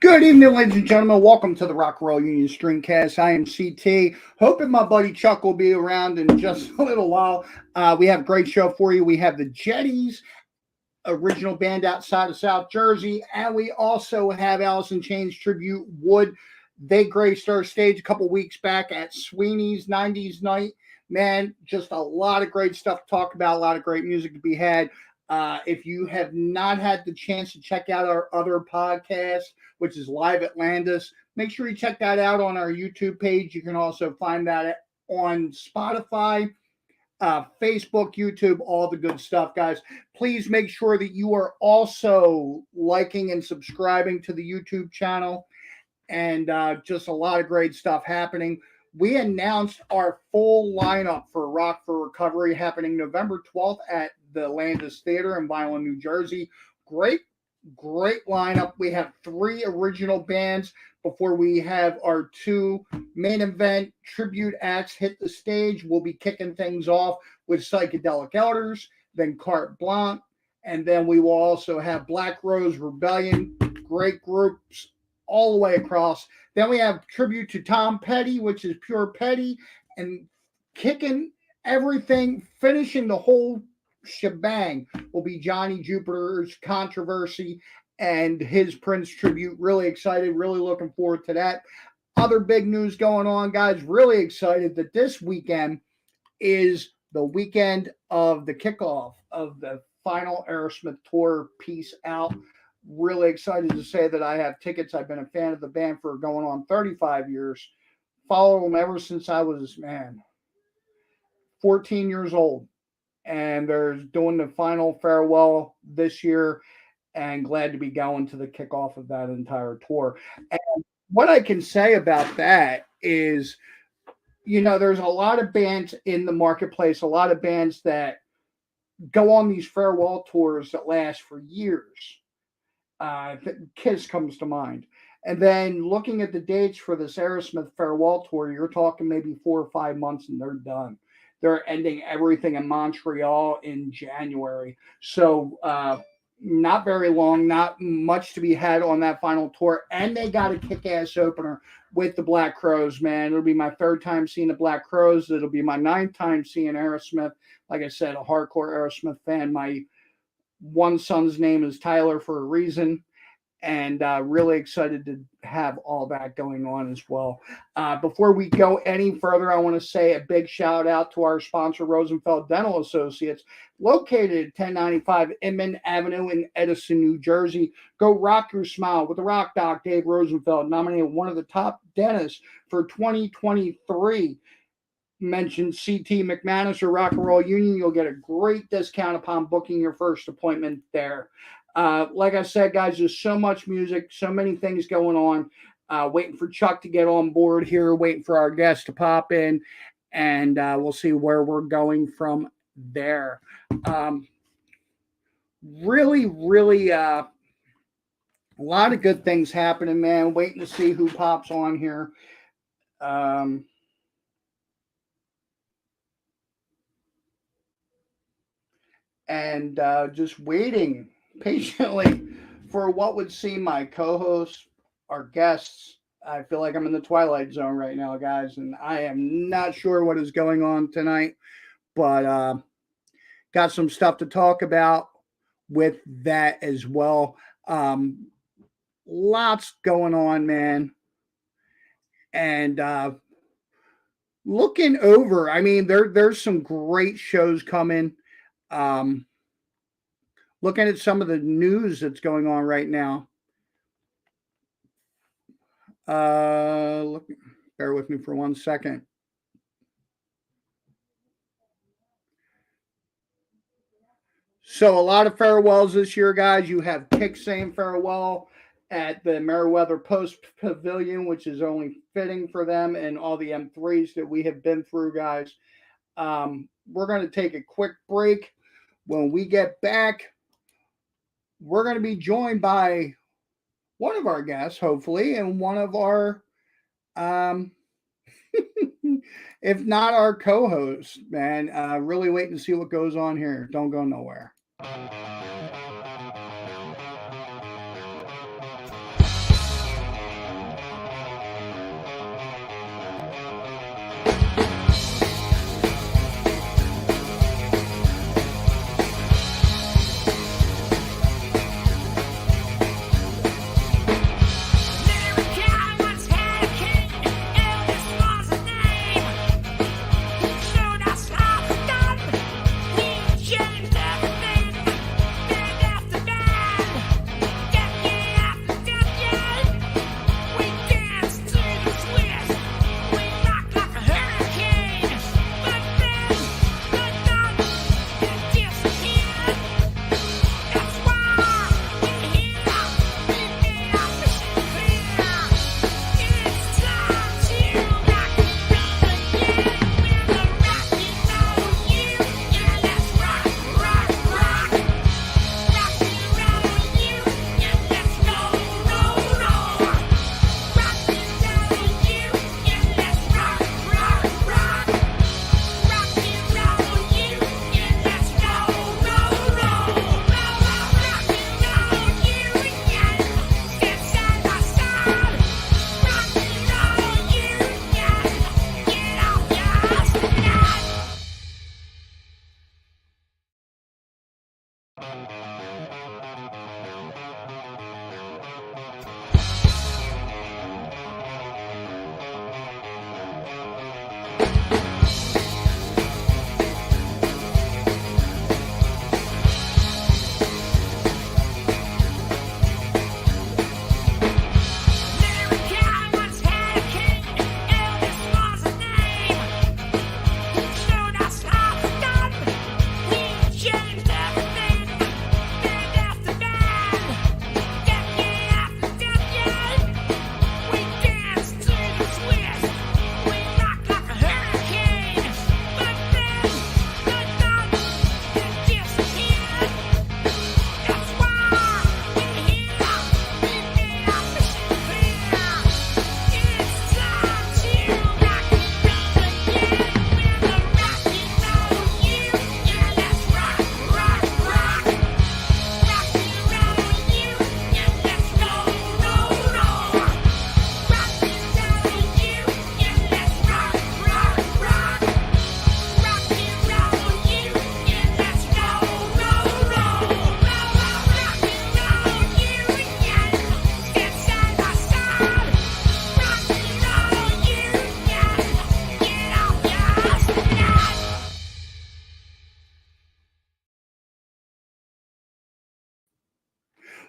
Good evening, ladies and gentlemen. Welcome to the Rock and Roll Union Streamcast. I am CT. Hoping my buddy Chuck will be around in just a little while. We have a great show for you. We have the Jetties, original band outside of South Jersey, and we also have Alice in Chains tribute Wood. They graced our stage a couple weeks back at Sweeney's 90s night. Man, just a lot of great stuff to talk about, a lot of great music to be had. If you have not had the chance to check out our other podcast, which is Live Atlantis, make sure you check that out on our YouTube page. You can also find that on Spotify, Facebook, YouTube, all the good stuff, guys. Please make sure that you are also liking and subscribing to the YouTube channel, and just a lot of great stuff happening. We announced our full lineup for Rock for Recovery happening November 12th at the Landis Theater in Vineland, New Jersey. Great lineup. We have 3 original bands before we have our 2 main event tribute acts hit the stage. We'll be kicking things off with Psychedelic Elders, then Carte Blanche, and then we will also have Black Rose Rebellion. Great groups all the way across. Then we have tribute to Tom Petty, which is Pure Petty, and kicking everything, finishing the whole shebang will be Johnny Jupiter's Controversy and his Prince tribute. Really excited, really looking forward to that. Other big news going on, guys. Really excited that this weekend is the weekend of the kickoff of the final Aerosmith tour. Peace Out. Really excited to say that I have tickets. I've been a fan of the band for going on 35 years. Follow them ever since I was, 14 years old. And they're doing the final farewell this year, and glad to be going to the kickoff of that entire tour. And what I can say about that is, there's a lot of bands in the marketplace, a lot of bands that go on these farewell tours that last for years. Kiss comes to mind. And then looking at the dates for this Aerosmith farewell tour, you're talking maybe 4 or 5 months and they're done. They're ending everything in Montreal in January. So not very long, not much to be had on that final tour. And they got a kick-ass opener with the Black Crowes, man. It'll be my 3rd time seeing the Black Crowes. It'll be my 9th time seeing Aerosmith. Like I said, a hardcore Aerosmith fan. My one son's name is Tyler for a reason. And really excited to have all that going on as well. Before we go any further, I want to say a big shout out to our sponsor, Rosenfeld Dental Associates, located at 1095 Inman Avenue in Edison, New Jersey. Go rock your smile with the Rock Doc, Dave Rosenfeld, nominated one of the top dentists for 2023. Mention CT McManus or Rock and Roll Union. You'll get a great discount upon booking your first appointment there. Like I said, guys, there's so much music, so many things going on. Waiting for Chuck to get on board here, waiting for our guests to pop in, and we'll see where we're going from there. Really, a lot of good things happening, man. Waiting to see who pops on here. And just waiting patiently for what would seem my co-hosts, our guests. I feel like I'm in the Twilight Zone right now, guys, and I am not sure what is going on tonight, but got some stuff to talk about with that as well. Lots going on, man. And looking over, there's some great shows coming. Looking at some of the news that's going on right now. Bear with me for 1 second. So a lot of farewells this year, guys. You have Kick saying farewell at the Meriwether Post Pavilion, which is only fitting for them and all the M3s that we have been through, guys. We're going to take a quick break. When we get back, we're going to be joined by one of our guests, hopefully, and one of our, if not our co-hosts, man. Really waiting to see what goes on here. Don't go nowhere.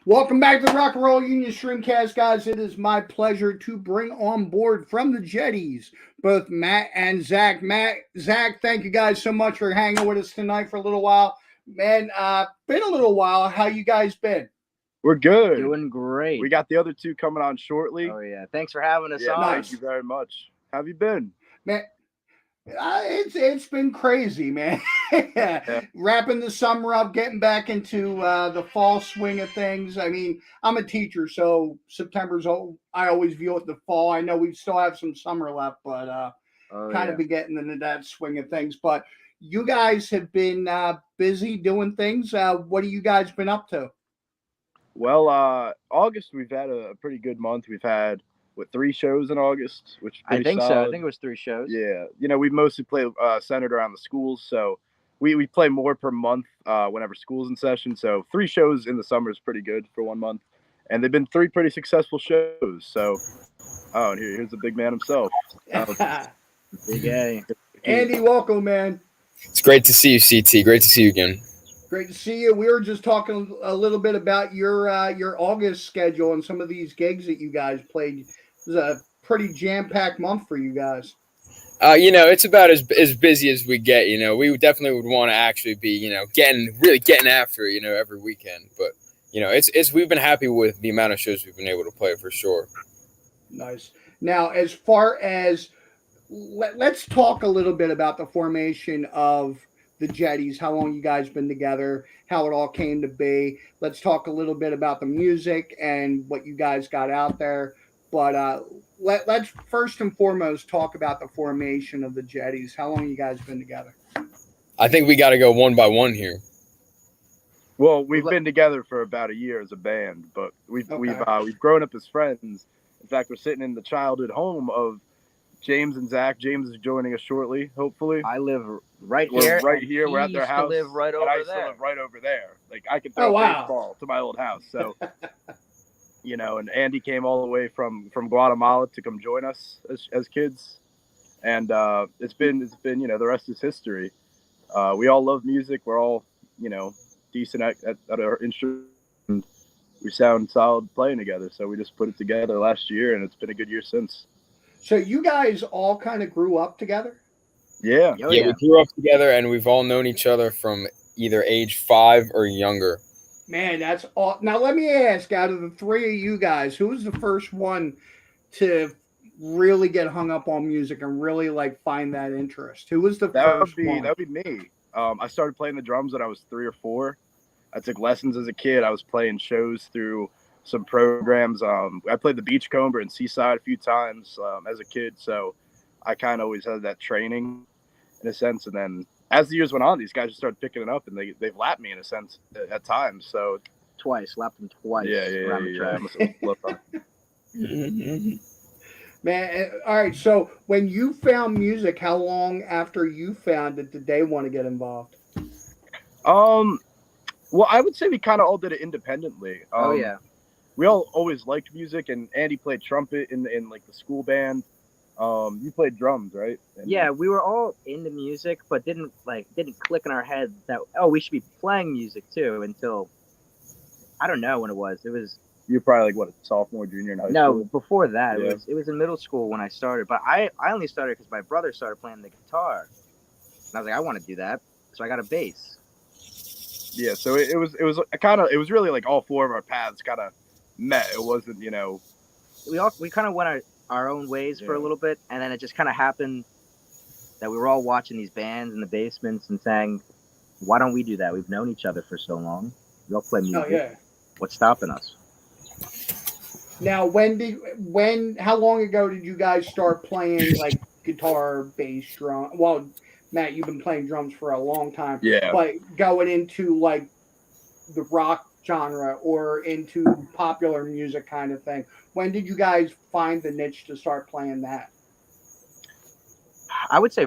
Welcome back to the Rock and Roll Union Streamcast, guys. It is my pleasure to bring on board from the Jetties both Matt and Zach. Zach, thank you guys so much for hanging with us tonight for a little while. Man, been a little while. How you guys been? We're good. Doing great. We got the other two coming on shortly. Oh, yeah. Thanks for having us on. Thank you very much. How have you been? Man, it's been crazy, man. Wrapping the summer up, getting back into the fall swing of things. I mean, I'm a teacher, so September's I always view it the fall. I know we still have some summer left, but kind of be getting into that swing of things. But you guys have been busy doing things. What have you guys been up to? Well, August, we've had a pretty good month. We've had 3 shows in August, which I think solid. so. I think it was 3 shows. Yeah, we mostly play centered around the schools, so we play more per month whenever school's in session. So 3 shows in the summer is pretty good for 1 month, and they've been 3 pretty successful shows. So, and here's the big man himself. Big A. Andy, welcome, man. It's great to see you, CT. Great to see you again. Great to see you. We were just talking a little bit about your August schedule and some of these gigs that you guys played. It was a pretty jam-packed month for you guys. It's about as busy as we get. We definitely would want to actually be, getting after it, every weekend. But we've been happy with the amount of shows we've been able to play for sure. Nice. Now, as far as let's talk a little bit about the formation of the Jetties, how long you guys been together, how it all came to be. Let's talk a little bit about the music and what you guys got out there. But let's first and foremost talk about the formation of the Jetties. How long you guys been together? I think we got to go one by one here. Well, we've been together for about a year as a band, but we've grown up as friends. In fact, we're sitting in the childhood home of James and Zach. James is joining us shortly, hopefully. I live right here. We're at their house. Live right over I used there. to live right over there. Like, I could throw a baseball to my old house. So, and Andy came all the way from Guatemala to come join us as kids. And it's been the rest is history. We all love music. We're all, decent at our instrument. We sound solid playing together. So we just put it together last year, and it's been a good year since. So you guys all kind of grew up together? Yeah. Oh, yeah, we grew up together, and we've all known each other from either age 5 or younger. Man, that's all. Now, let me ask, out of the 3 of you guys, who was the first one to really get hung up on music and really, find that interest? Who was the first one? That would be me. I started playing the drums when I was 3 or 4. I took lessons as a kid. I was playing shows through some programs. I played the Beachcomber and Seaside a few times as a kid, so I kind of always had that training in a sense. And then as the years went on, these guys just started picking it up, and they've lapped me in a sense at times. So lapped them twice. Yeah. Man, all right. So when you found music, how long after you found it did they want to get involved? Well, I would say we kind of all did it independently. Oh yeah. We all always liked music, and Andy played trumpet in like the school band. You played drums, right? And Yeah, we were all into music, but didn't click in our head that we should be playing music too until I don't know when it was. It was you're probably like what, a sophomore, junior in high school? no, before that. Yeah. It was in middle school when I started. But I only started because my brother started playing the guitar, and I was like, I want to do that, so I got a bass. Yeah, so it was really like all four of our paths kind of met. It wasn't, you know, we kind of went our own ways for a little bit, and then it just kind of happened that we were all watching these bands in the basements and saying, why don't we do that? We've known each other for so long. We all play music. Oh yeah. What's stopping us? Now, how long ago did you guys start playing like guitar, bass, drum? Well, Matt, you've been playing drums for a long time. Yeah. But going into like the rock genre or into popular music kind of thing, when did you guys find the niche to start playing that? I would say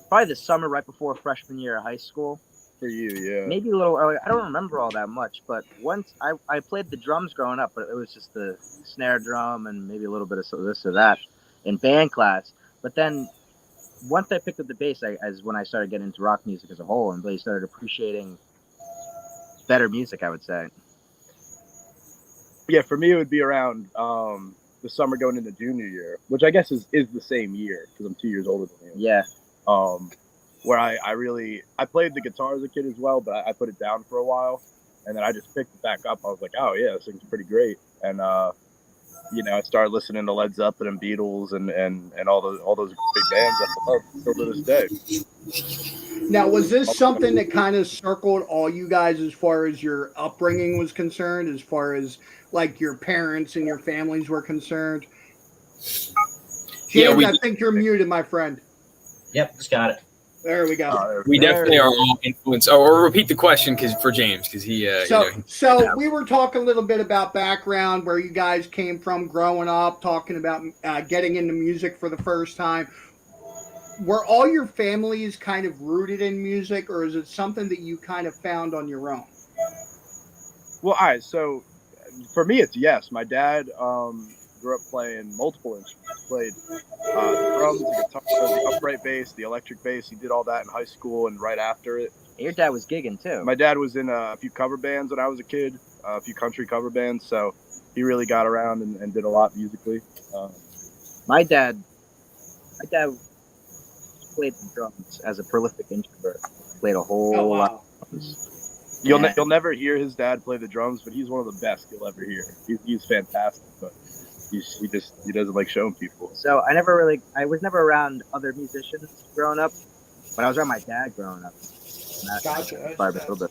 probably the summer right before freshman year of high school. for you, yeah. Maybe a little earlier. I don't remember all that much, but once I played the drums growing up, but it was just the snare drum and maybe a little bit of this or that in band class. But then once I picked up the bass, as when I started getting into rock music as a whole and really started appreciating better music, I would say. Yeah, for me, it would be around the summer going into junior year, which I guess is the same year because I'm 2 years older than you. Yeah. Where I played the guitar as a kid as well, but I put it down for a while, and then I just picked it back up. I was like, oh yeah, this thing's pretty great, and I started listening to Led Zeppelin and Beatles and all those big bands that I love still to this day. Now, was this something that kind of circled all you guys as far as your upbringing was concerned, as far as like your parents and your families were concerned? James, I think you're muted, my friend. Yep, just got it. There we go. We definitely are all influenced. Or repeat the question for James, because he. So we were talking a little bit about background, where you guys came from growing up, talking about getting into music for the first time. Were all your families kind of rooted in music, or is it something that you kind of found on your own? Well, all right. So for me, it's yes. My dad grew up playing multiple instruments. Played the drums, the guitar, the upright bass, the electric bass. He did all that in high school and right after it. Your dad was gigging too. My dad was in a few cover bands when I was a kid, a few country cover bands. So he really got around and did a lot musically. My dad played the drums as a prolific introvert. Played a whole lot of drums. You'll never hear his dad play the drums, but he's one of the best you'll ever hear. He's fantastic, but he doesn't like showing people. So I was never around other musicians growing up, but I was around my dad growing up. Gotcha. A little bit.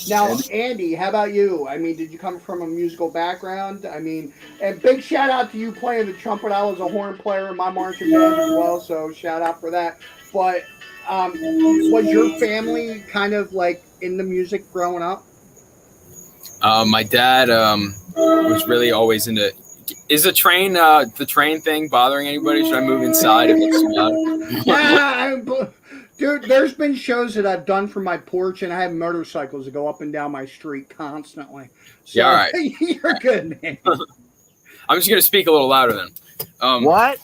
Now, Andy, how about you? I mean, did you come from a musical background? I mean, and big shout out to you playing the trumpet. I was a horn player in my marching band as well, so shout out for that. But was your family kind of like into music growing up? My dad was really always into. Is the train thing bothering anybody? Should I move inside if it's loud? Yeah, dude. There's been shows that I've done from my porch, and I have motorcycles that go up and down my street constantly. So, yeah, all right. You're good, man. I'm just gonna speak a little louder then. What?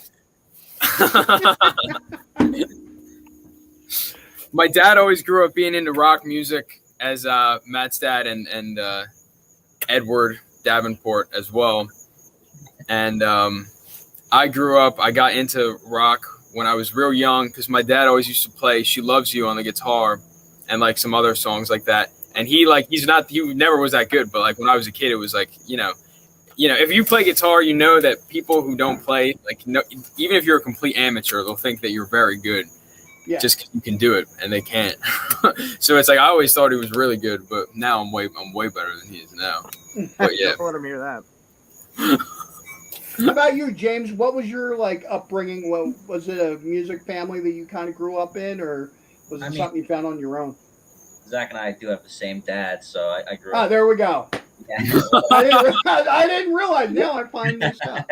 My dad always grew up being into rock music, as Matt's dad and Edward Davenport as well. And I got into rock when I was real young because my dad always used to play She Loves You on the guitar and like some other songs like that. And he never was that good, but like when I was a kid, it was like, if you play guitar, that people who don't play, even if you're a complete amateur, they'll think that you're very good. Yeah. Just because you can do it, and they can't. So it's like I always thought he was really good, but now I'm way better than he is now. But yeah, don't let him hear that. How about you, James? What was your upbringing? Well, was it a music family that you kind of grew up in, or was it something you found on your own? Zach and I do have the same dad, so I grew up. Oh, there we go. Yeah. I didn't realize. Now I find this out.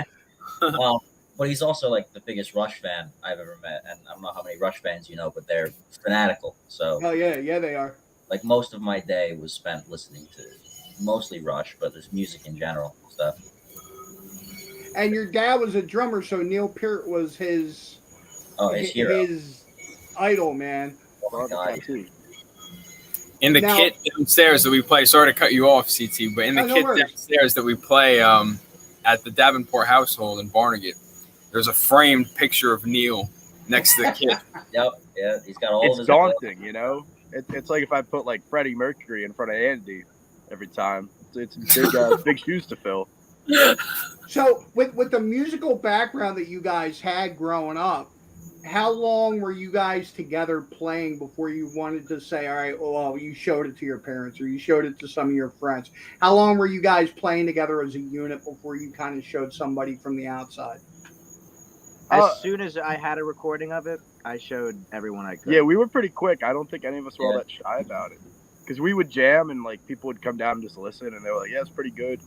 Well, but he's also like the biggest Rush fan I've ever met, and I don't know how many Rush fans you know, but they're fanatical. So. Oh yeah, they are. like most of my day was spent listening to mostly Rush, but there's music in general and stuff. And your dad was a drummer, so Neil Peart was his Hero. his idol, man. Oh my God. In the Now- kit downstairs that we play, sorry to cut you off, CT, but in the Oh, no kit worries. downstairs that we play at the Davenport household in Barnegat, there's a framed picture of Neil next to the kit. Yep, yeah, he's got all of It's his. daunting, you know. It's like if I put like Freddie Mercury in front of Andy every time. It's big big shoes to fill. So with the musical background that you guys had growing up, how long were you guys together playing before you wanted to say, all right, well, you showed it to your parents or you showed it to some of your friends? How long were you guys playing together as a unit before you kind of showed somebody from the outside? As soon as I had a recording of it, I showed everyone I could. Yeah, we were pretty quick. I don't think any of us were all Yeah. that shy about it. Because we would jam and like people would come down and just listen and they were like, yeah, it's pretty good.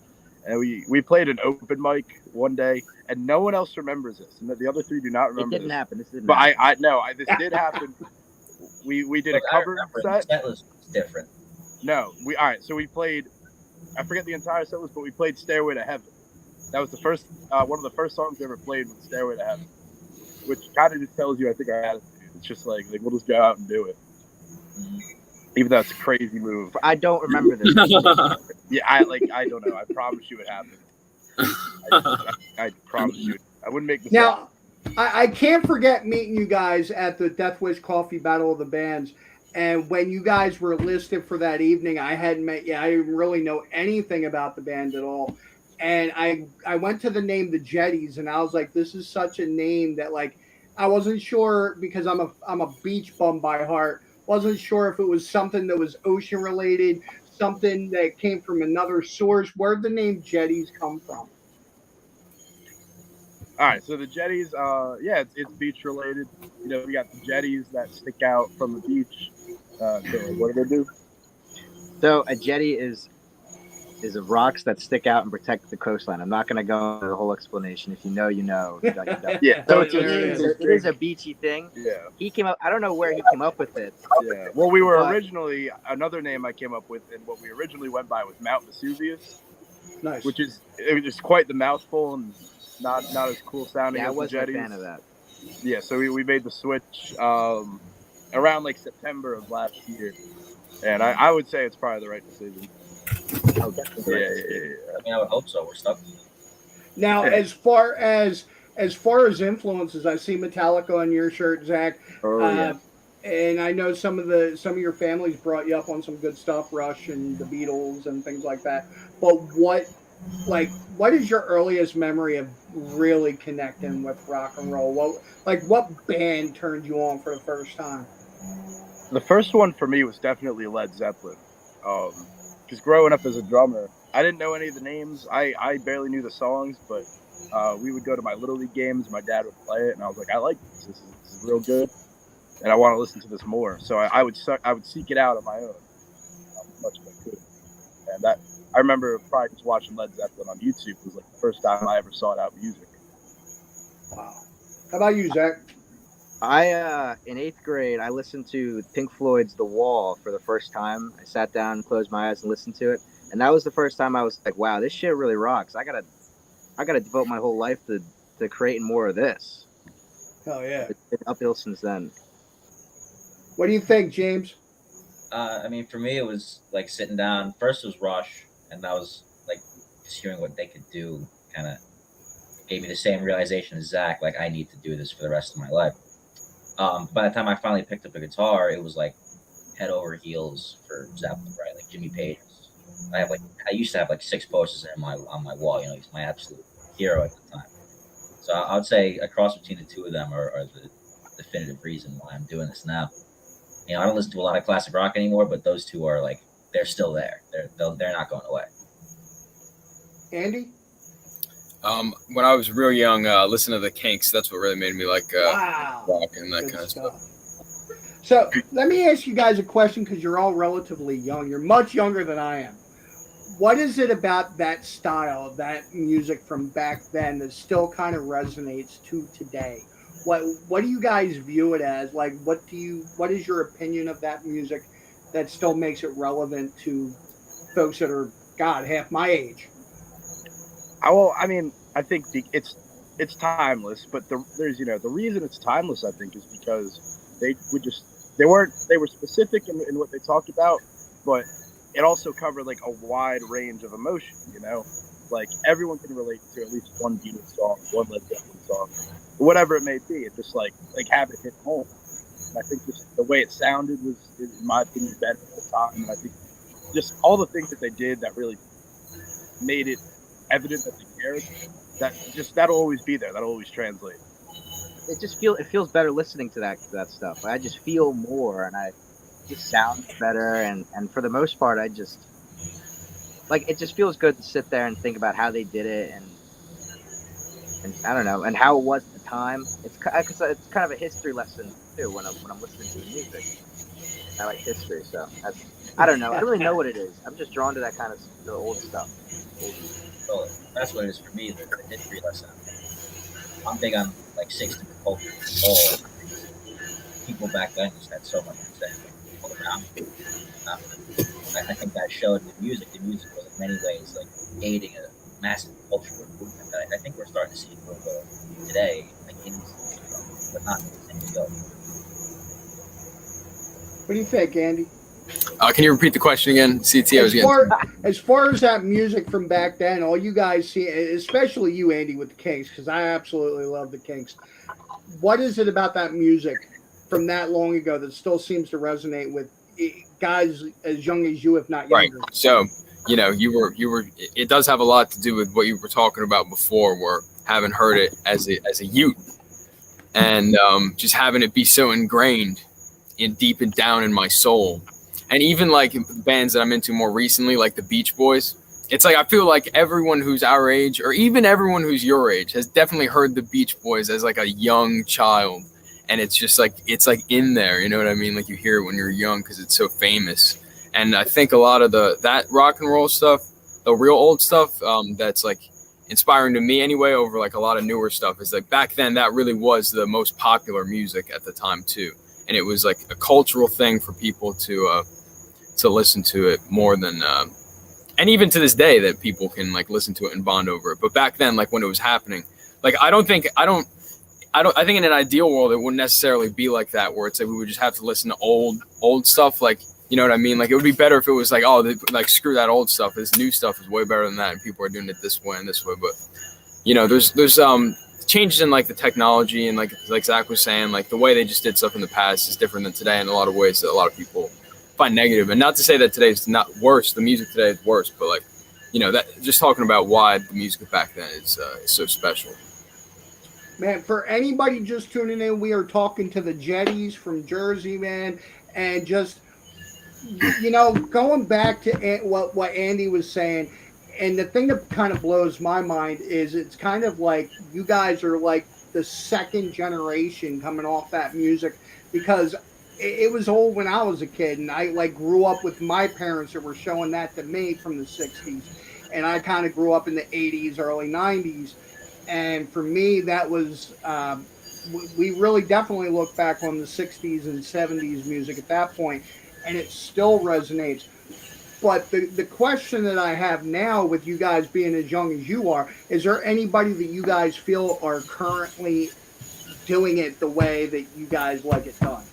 And we played an open mic one day and no one else remembers this. And the other three do not It remember didn't this. happen. This didn't But happen. this did happen. We did a Look, I cover remember set. the set list was different. No, all right. So we played. I forget the entire set list, but we played "Stairway to Heaven." That was the first one of the first songs we ever played was "Stairway to Heaven," which kind of just tells you, I think, our attitude. It's just like we'll just go out and do it, even though it's a crazy move. I don't remember this. Yeah, I don't know. I promise you it happened. I promise you. I wouldn't make this up. Now, I can't forget meeting you guys at the Death Wish Coffee Battle of the Bands. And when you guys were listed for that evening, I hadn't met you. I didn't really know anything about the band at all. And I went to the name the Jetties, and I was like, this is such a name that, like, I wasn't sure because I'm a beach bum by heart. Wasn't sure if it was something that was ocean related, something that came from another source. Where'd the name Jetties come from? All right, so the jetties, it's beach related. You know, we got the jetties that stick out from the beach. So what do they do? So a jetty is of rocks that stick out and protect the coastline. I'm not going to go into the whole explanation. If you know, you know. If you don't, you don't. Yeah, So it's it is a beachy thing. Yeah. He came up. I don't know where he came up with it. Yeah. Well, we were But- originally another name I came up with, and what we originally went by was Mount Vesuvius, Nice. which is quite the mouthful and not as cool sounding Yeah, I as the wasn't a jetties. fan of that. Yeah, so we made the switch around like September of last year, and I would say it's probably the right decision. Oh, definitely. Yeah. I mean, I would hope so. We're stuck. Now, Yeah. as far as influences, I see Metallica on your shirt, Zach. Oh, yeah. And I know some of your families brought you up on some good stuff, Rush and the Beatles and things like that. But what is your earliest memory of really connecting with rock and roll? What band turned you on for the first time? The first one for me was definitely Led Zeppelin. Because growing up as a drummer, I didn't know any of the names. I barely knew the songs, but we would go to my Little League games. My dad would play it, and I was like, I like this. This is real good, and I want to listen to this more. So I would seek it out on my own as much as I could. And that I remember probably just watching Led Zeppelin on YouTube. It was like the first time I ever sought out music. Wow. How about you, Zach? I in 8th grade, I listened to Pink Floyd's "The Wall" for the first time. I sat down and closed my eyes and listened to it, and that was the first time I was like, "Wow, this shit really rocks." I gotta devote my whole life to creating more of this. Hell yeah. It's been uphill since then. What do you think, James? I mean, for me, it was like sitting down. First, it was Rush, and that was like just hearing what they could do. Kind of gave me the same realization as Zach. Like, I need to do this for the rest of my life. By the time I finally picked up a guitar, it was like head over heels for Zeppelin, right? Like Jimmy Page. I used to have like 6 posters on my wall. You know, he's my absolute hero at the time. So I would say a cross between the two of them are the definitive reason why I'm doing this now. You know, I don't listen to a lot of classic rock anymore, but those two are like, they're still there. They're not going away. Andy? When I was real young, listening to the Kinks, that's what really made me like Wow. rock and that Good kind of stuff. So let me ask you guys a question because you're all relatively young. You're much younger than I am. What is it about that style, that music from back then that still kind of resonates to today? What do you guys view it as? Like, what is your opinion of that music that still makes it relevant to folks that are, God, half my age? I mean, I think it's timeless, but there's the reason it's timeless, I think, is because they were specific in what they talked about, but it also covered like a wide range of emotion. Like everyone can relate to at least one Beatles song, one Led Zeppelin song, whatever it may be. It's just like have it hit home. And I think just the way it sounded was, in my opinion, better at the time. And I think just all the things that they did that really made it evident that they cared. That'll always be there. That'll always translate. It feels better listening to that stuff. I just feel more, and it just sounds better. And for the most part, I just like it. Just feels good to sit there and think about how they did it, and I don't know, and how it was at the time. It's kind of a history lesson too when I'm listening to the music. I like history, so I don't know. I don't really know what it is. I'm just drawn to that kind of the old stuff. Well, that's what it is for me, the history lesson. I'm big on like 60s culture. All people back then just had so much to say all around. I think that showed in the music. The music was in many ways like aiding a massive cultural movement that I think we're starting to see a little bit today, like in but not in the same scope. What do you think, Andy? Can you repeat the question again, CT? As far as that music from back then, all you guys see, especially you, Andy, with the Kinks, because I absolutely love the Kinks. What is it about that music from that long ago that still seems to resonate with guys as young as you, if not younger? Right. So, you were. It does have a lot to do with what you were talking about before, where having heard it as a youth, and just having it be so ingrained and deep and down in my soul. And even like bands that I'm into more recently, like the Beach Boys, it's like I feel like everyone who's our age, or even everyone who's your age, has definitely heard the Beach Boys as like a young child, and it's just like in there. You know what I mean? Like you hear it when you're young because it's so famous. And I think a lot of that rock and roll stuff, the real old stuff, that's like inspiring to me anyway, over like a lot of newer stuff, is like back then that really was the most popular music at the time too, and it was like a cultural thing for people to listen to it more than and even to this day that people can like listen to it and bond over it. But back then, like when it was happening, like I think in an ideal world it wouldn't necessarily be like that, where it's like we would just have to listen to old stuff, like, you know what I mean? Like it would be better if it was like, oh, like screw that old stuff, this new stuff is way better than that, and people are doing it this way and this way. But there's changes in like the technology, and like Zach was saying, like the way they just did stuff in the past is different than today in a lot of ways that a lot of people find negative. And not to say that today's not worse, the music today is worse, but like, that just talking about why the music back then is so special. Man, for anybody just tuning in, we are talking to the Jetties from Jersey, man, and just going back to what Andy was saying, and the thing that kind of blows my mind is it's kind of like you guys are like the second generation coming off that music, because it was old when I was a kid, and I like grew up with my parents that were showing that to me from the 60s, and I kind of grew up in the 80s, early 90s, and for me that was we really definitely look back on the 60s and 70s music at that point, and it still resonates. But the question that I have now, with you guys being as young as you are, is there anybody that you guys feel are currently doing it the way that you guys like it done?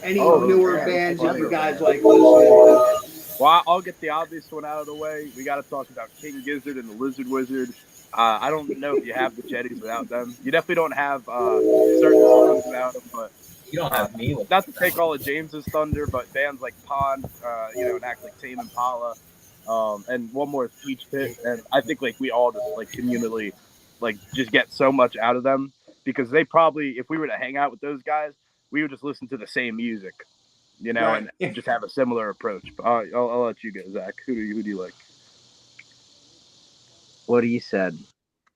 Any newer bands that you guys like listening to? Well, I'll get the obvious one out of the way. We got to talk about King Gizzard and the Lizard Wizard. I don't know if you have the Jetties without them. You definitely don't have certain songs without them, but you don't have me. Not to take all of James's thunder, but bands like Pond, and act like Tame Impala, and one more, Peach Pit, and I think like we all just like communally like just get so much out of them, because they probably, if we were to hang out with those guys, we would just listen to the same music, Right. and just have a similar approach. But I'll let you go, Zach. Who do you like? What he said.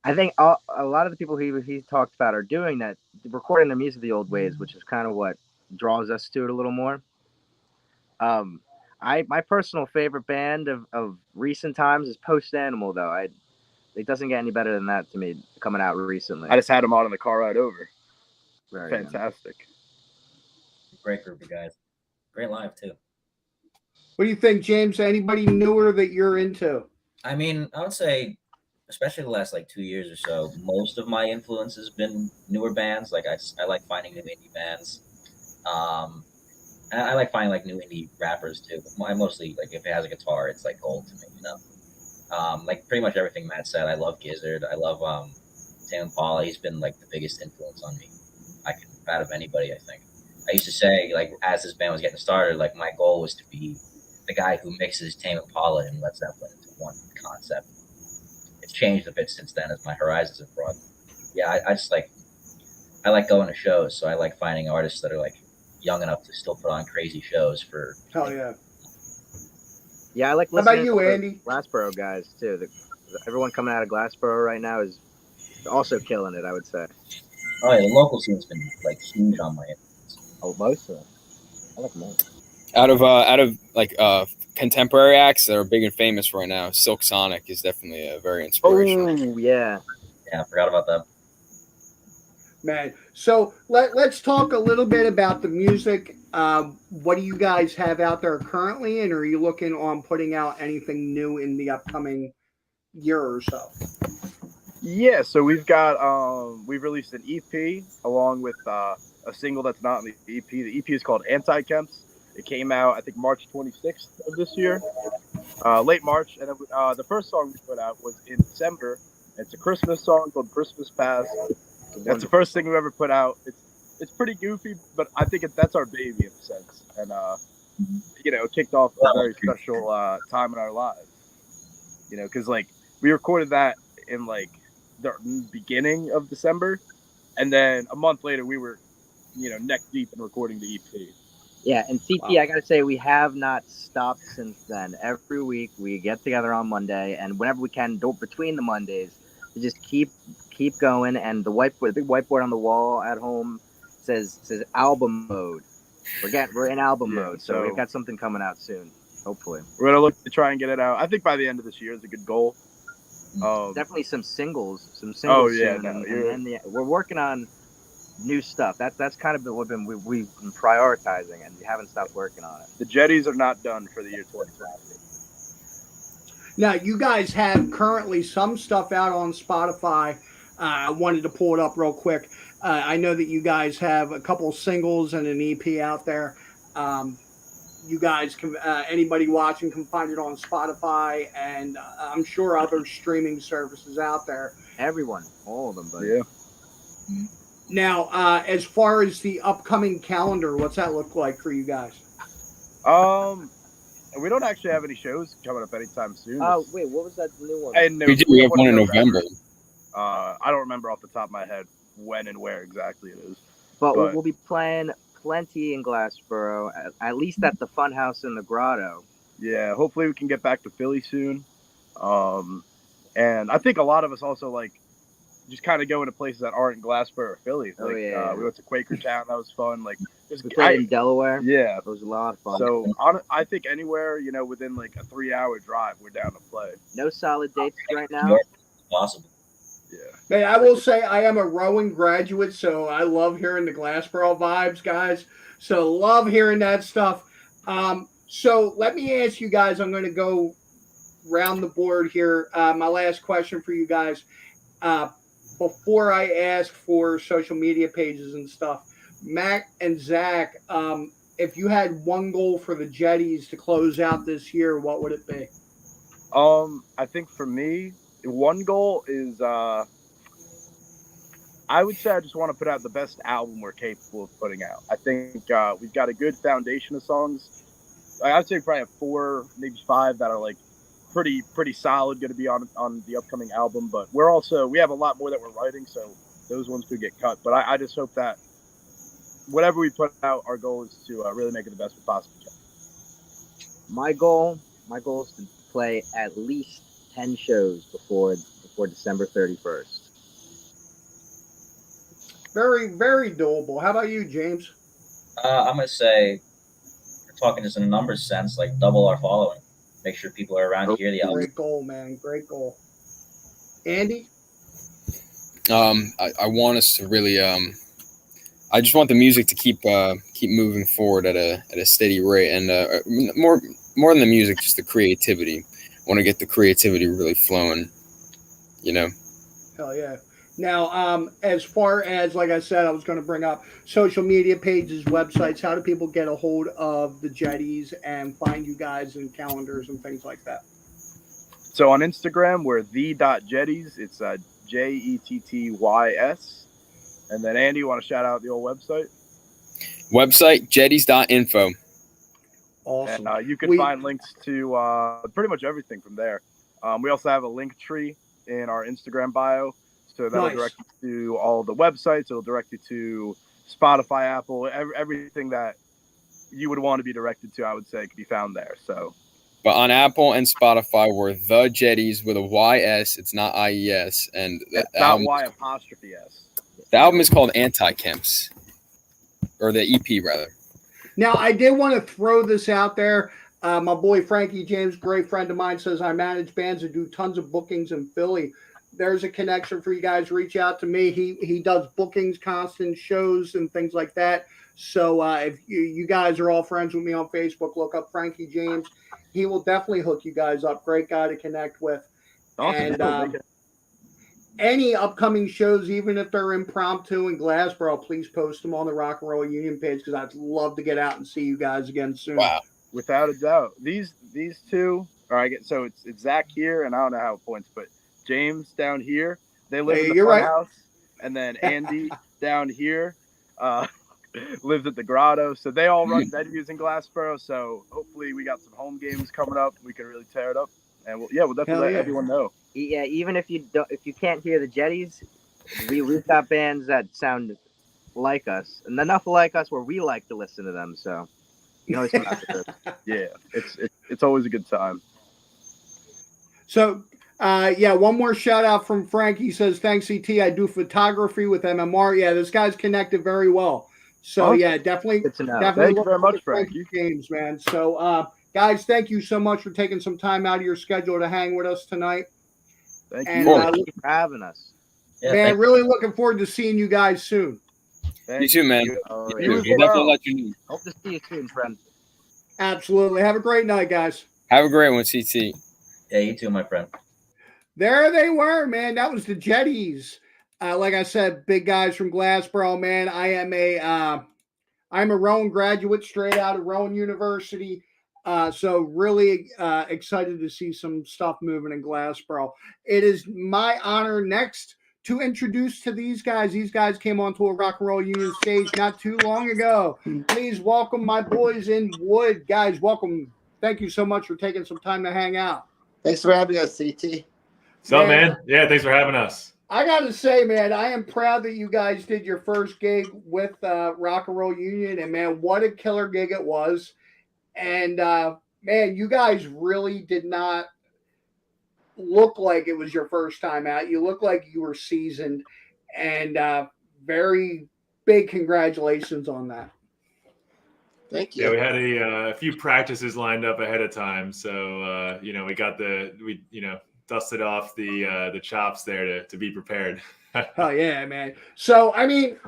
I think a lot of the people he talked about are doing that, recording the music the old ways, which is kind of what draws us to it a little more. My personal favorite band of recent times is Post Animal, though. It doesn't get any better than that to me, coming out recently. I just had them on in the car ride over. Very fantastic. Good. Great group of guys. Great live too. What do you think, James? Anybody newer that you're into? I mean, I would say, especially the last like 2 years or so, most of my influence has been newer bands. Like I like finding new indie bands. Um, and I like finding like new indie rappers too. But I mostly like if it has a guitar, it's like gold to me, you know. Like pretty much everything Matt said. I love Gizzard. I love Tame Impala. He's been like the biggest influence on me. Out of anybody, I think. I used to say like as this band was getting started, like my goal was to be the guy who mixes Tame Impala and Led Zeppelin into one concept. It's changed a bit since then as my horizons have broadened. Yeah, I just like I like going to shows, so I like finding artists that are like young enough to still put on crazy shows for. Hell yeah. Yeah, I like How about listening you, to the Andy? Glassboro guys too. Everyone coming out of Glassboro right now is also killing it, I would say. Oh yeah, the local scene's been like huge on my influence. Oh, most of them. I like them all. Out of like contemporary acts that are big and famous right now, Silk Sonic is definitely a very inspirational. Oh yeah. Yeah, I forgot about that. Man, so let's talk a little bit about the music. What do you guys have out there currently, and are you looking on putting out anything new in the upcoming year or so? Yeah, so we've released an EP along with a single that's not in the EP. The EP is called Anti-Chems. It came out, I think, March 26th of this year, late March. And the first song we put out was in December. It's a Christmas song called Christmas Past. That's the first thing we ever put out. It's pretty goofy, but I think that's our baby in a sense. And, it kicked off a very special time in our lives. Because, like, we recorded that in, like, the beginning of December. And then a month later, we were, neck deep in recording the EP. Yeah, and CT, wow. I gotta say, we have not stopped since then. Every week we get together on Monday, and whenever we can, between the Mondays, we just keep going. And the big whiteboard on the wall at home says album mode. We're in album mode, so we've got something coming out soon. Hopefully, we're gonna look to try and get it out. I think by the end of this year is a good goal. Definitely some singles. Oh yeah, soon, we're working on new stuff. That's kind of what we've been prioritizing, and we haven't stopped working on it. The Jetties are not done for the year 2020. Now, you guys have currently some stuff out on Spotify. I wanted to pull it up real quick. I know that you guys have a couple singles and an EP out there. You guys can, anybody watching can find it on Spotify, and I'm sure other streaming services out there. Everyone, all of them, buddy. Yeah. Mm-hmm. Now, as far as the upcoming calendar, what's that look like for you guys? We don't actually have any shows coming up anytime soon. Oh, wait, what was that new one? We have one in November. I don't remember off the top of my head when and where exactly it is. But we'll be playing plenty in Glassboro, at least at the Funhouse in the Grotto. Yeah, hopefully we can get back to Philly soon. And I think a lot of us also like just kind of go into places that aren't Glassboro or Philly. Like, we went to Quakertown. That was fun. Like, we played in Delaware. Yeah. It was a lot of fun. So I think anywhere, within like a 3-hour drive, we're down to play. No solid dates right now. Possible. Yeah. Man, I will say I am a rowing graduate, so I love hearing the Glassboro vibes, guys. So love hearing that stuff. So let me ask you guys, I'm going to go round the board here. My last question for you guys. Before I ask for social media pages and stuff, Mac and Zach, if you had one goal for the Jetties to close out this year, what would it be? I think for me, one goal is I would say I just want to put out the best album we're capable of putting out. I think we've got a good foundation of songs. I'd say probably have 4, maybe 5 that are like pretty solid, going to be on the upcoming album. But we have a lot more that we're writing, so those ones could get cut. But I just hope that whatever we put out, our goal is to really make it the best we possibly can. My goal is to play at least 10 shows before December 31st. Very, very doable. How about you, James? I'm going to say, we're talking just in a numbers sense, like double our following. Make sure people are around to hear the album. Great goal, man. Great goal. Andy? I want us to really I just want the music to keep moving forward at a steady rate, and more than the music, just the creativity. I want to get the creativity really flowing, you know. Hell yeah. Now, as far as, like I said, I was going to bring up social media pages, websites. How do people get a hold of the Jetties and find you guys and calendars and things like that? So on Instagram, we're the.jetties. It's JETTYS. And then Andy, you want to shout out the old website? Website, jetties.info. Awesome. And you can find links to pretty much everything from there. We also have a link tree in our Instagram bio. So that'll direct you to all the websites. It'll direct you to Spotify, Apple, everything that you would want to be directed to, I would say, could be found there. So, but on Apple and Spotify, we're the Jetties with a YS. It's not IES. And it's not Y''S. The album is called Anti-Chems, or the EP rather. Now, I did want to throw this out there. My boy Frankie James, great friend of mine, says I manage bands and do tons of bookings in Philly. There's a connection for you guys. Reach out to me. He does bookings, constant shows, and things like that. So if you guys are all friends with me on Facebook, look up Frankie James. He will definitely hook you guys up. Great guy to connect with. Awesome. And any upcoming shows, even if they're impromptu in Glassboro, please post them on the Rock and Roll Union page because I'd love to get out and see you guys again soon. Wow. Without a doubt. These two, so it's Zach here, and I don't know how it points, but James down here, they live in the front house, and then Andy down here lives at the Grotto. So they all run venues in Glassboro. So hopefully we got some home games coming up. We can really tear it up, and we'll definitely let everyone know. Yeah, even if you can't hear the Jetties, we've got bands that sound like us, and enough like us where we like to listen to them. So you know, yeah, it's always a good time. So. One more shout out from Frank. He says, thanks, CT. I do photography with MMR. Yeah, this guy's connected very well. So, definitely. Thank you very much, Frank. James, man. So, guys, thank you so much for taking some time out of your schedule to hang with us tonight. Thank you for having us. Yeah, man, really looking forward to seeing you guys soon. You too, man. We'll definitely let you know. Hope to see you soon, friend. Absolutely. Have a great night, guys. Have a great one, CT. Yeah, you too, my friend. There they were, man. That was the Jetties. Like I said, big guys from Glassboro, man. I'm a Rowan graduate, straight out of Rowan University. So really excited to see some stuff moving in Glassboro. It is my honor next to introduce to these guys. These guys came onto a Rock and Roll Union stage not too long ago. Please welcome my boys in Wood. Guys, welcome. Thank you so much for taking some time to hang out. Thanks for having us, CT. What's up, man? Yeah, thanks for having us. I got to say, man, I am proud that you guys did your first gig with Rock and Roll Union, and, man, what a killer gig it was. And, man, you guys really did not look like it was your first time out. You look like you were seasoned, and very big congratulations on that. Thank you. Yeah, we had a few practices lined up ahead of time, so we got dusted off the chops there to be prepared. Oh yeah, man. So I mean,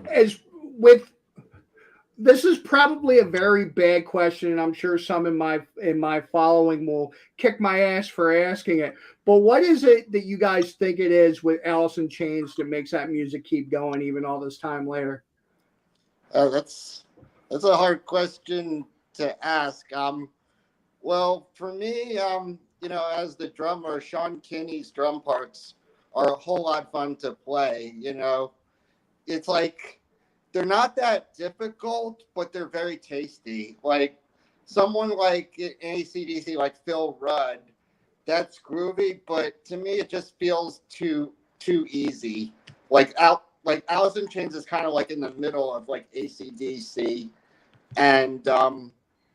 this is probably a very bad question, and I'm sure some in my following will kick my ass for asking it. But what is it that you guys think it is with Alice in Chains that makes that music keep going even all this time later? That's a hard question to ask. Well, for me, as the drummer, Sean Kinney's drum parts are a whole lot fun to play. It's like they're not that difficult, but they're very tasty. Like someone like AC/DC, like Phil Rudd, that's groovy, but to me it just feels too easy. Like Alice in Chains is kind of like in the middle of like AC/DC and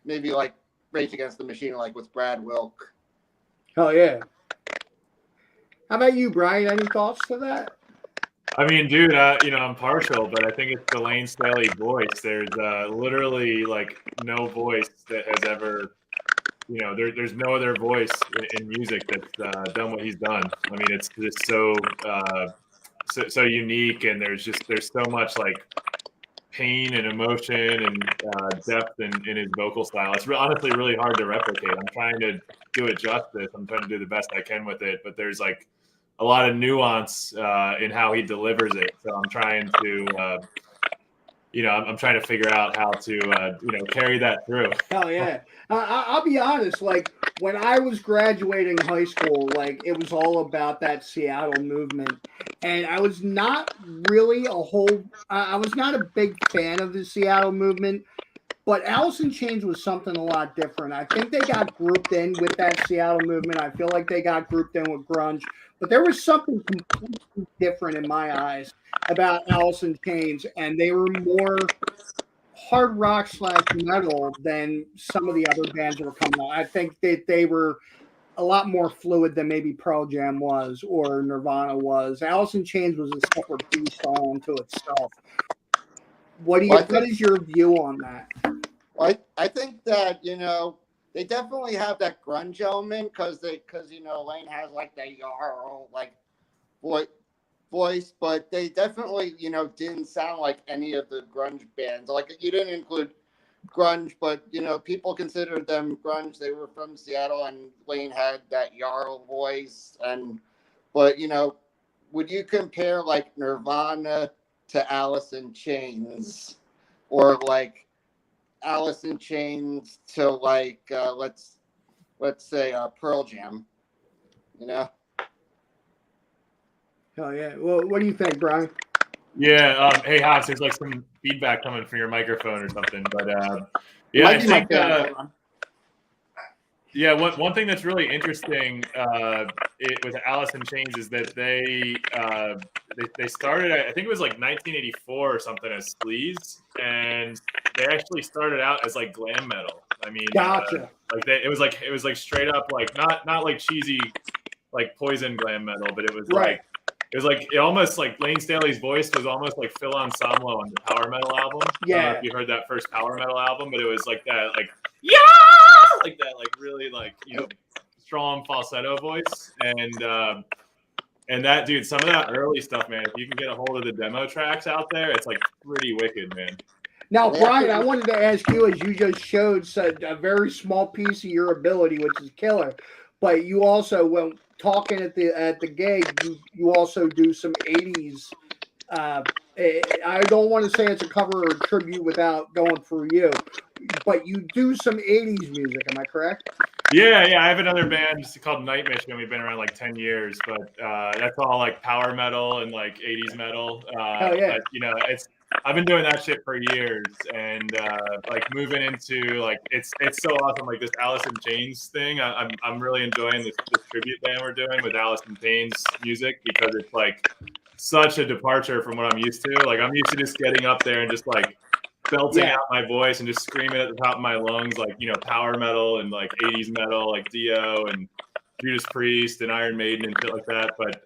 maybe like Rage Against the Machine, like with Brad Wilk. Oh yeah. How about you, Brian? Any thoughts to that? I mean, dude, I'm partial, but I think it's the Lane Staley voice. There's literally like no voice that has ever, there's no other voice in music that's done what he's done. I mean, it's just so unique, and there's so much like pain and emotion and depth in his vocal style. It's honestly really hard to replicate. I'm trying to do it justice. I'm trying to do the best I can with it, but there's like a lot of nuance in how he delivers it. So I'm trying to, I'm trying to figure out how to, carry that through. Hell yeah. I'll be honest, like when I was graduating high school, like it was all about that Seattle movement. And I was not really I was not a big fan of the Seattle movement, but Alice in Chains was something a lot different. I think they got grouped in with that Seattle movement. I feel like they got grouped in with grunge, but there was something completely different in my eyes about Alice in Chains, and they were more hard rock / metal than some of the other bands that were coming out. I think that they were a lot more fluid than maybe Pearl Jam was or Nirvana was. Alice in Chains was a separate beast all unto itself. What is your view on that? Well, I think that, they definitely have that grunge element because Lane has like that Jarl like voice, but they definitely, didn't sound like any of the grunge bands. Like you didn't include grunge, but people considered them grunge. They were from Seattle, and Lane had that Jarl voice. But would you compare like Nirvana to Alice in Chains, or like Alice in Chains to like let's say Pearl Jam? Oh yeah. Well, what do you think, Brian? Yeah. Hey, Hans, there's like some feedback coming from your microphone or something, but yeah, Might I be think. my Yeah, one thing that's really interesting with Alice in Chains is that they started, I think it was like 1984 or something, as Sleaze, and they actually started out as like glam metal. I mean, Gotcha. it was like straight up like not like cheesy like Poison glam metal, but it was Right. it almost like Lane Staley's voice was almost like Phil Anselmo on the Power Metal album. Yeah. I don't know if you heard that first Power Metal album, but it was like that, like like that, like really like strong falsetto voice, and that dude, some of that early stuff, man. If you can get a hold of the demo tracks out there, it's like pretty wicked, man. Now, Brian, I wanted to ask you, as you just showed a very small piece of your ability, which is killer, but you also, when talking at the gig, you also do some 80s. I don't want to say it's a cover or a tribute without going through you, but you do some 80s music. Am I correct? Yeah. I have another band called Night Mission. We've been around like 10 years, but that's all like power metal and like 80s metal. Hell yeah. But, I've been doing that shit for years, and like moving into like it's so awesome. Like this Alice in Chains thing, I'm really enjoying this tribute band we're doing with Alice in Chains music, because it's like such a departure from what I'm used to. Like I'm used to just getting up there and just like belting out my voice and just screaming at the top of my lungs, like power metal and like 80s metal, like Dio and Judas Priest and Iron Maiden and shit like that. But